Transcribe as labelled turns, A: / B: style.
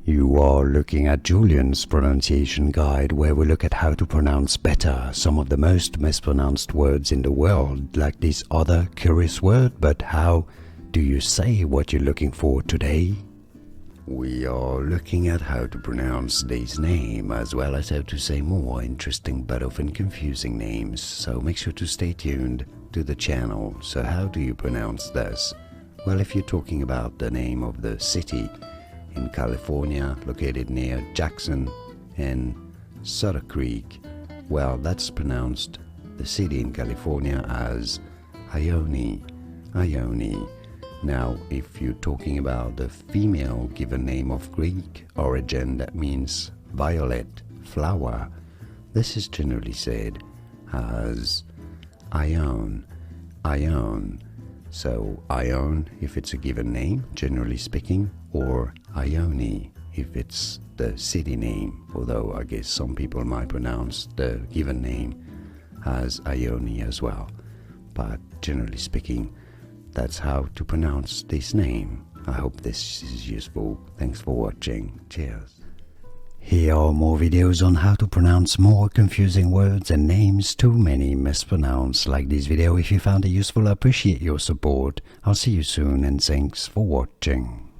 A: You are looking at Julian's pronunciation guide, where we look at how to pronounce better some of the most mispronounced words in the world, like this other curious word. But how do you say what you're looking for today? We are looking at how to pronounce this name, as well as how to say more interesting but often confusing names, so make sure to stay tuned to the channel. So how do you pronounce this? Well, if you're talking about the name of the city in California, located near Jackson and Sutter Creek, well, that's pronounced, the city in California, as Ione, Ione. Now, if you're talking about the female given name of Greek origin, that means violet, flower, this is generally said as Ione, Ione. So Ione if it's a given name, generally speaking, or Ione if it's the city name, although I guess some people might pronounce the given name as Ione as well. But generally speaking, that's how to pronounce this name. I hope this is useful. Thanks for watching. Cheers. Here are more videos on how to pronounce more confusing words and names too many mispronounced. Like this video if you found it useful. I appreciate your support. I'll see you soon and thanks for watching.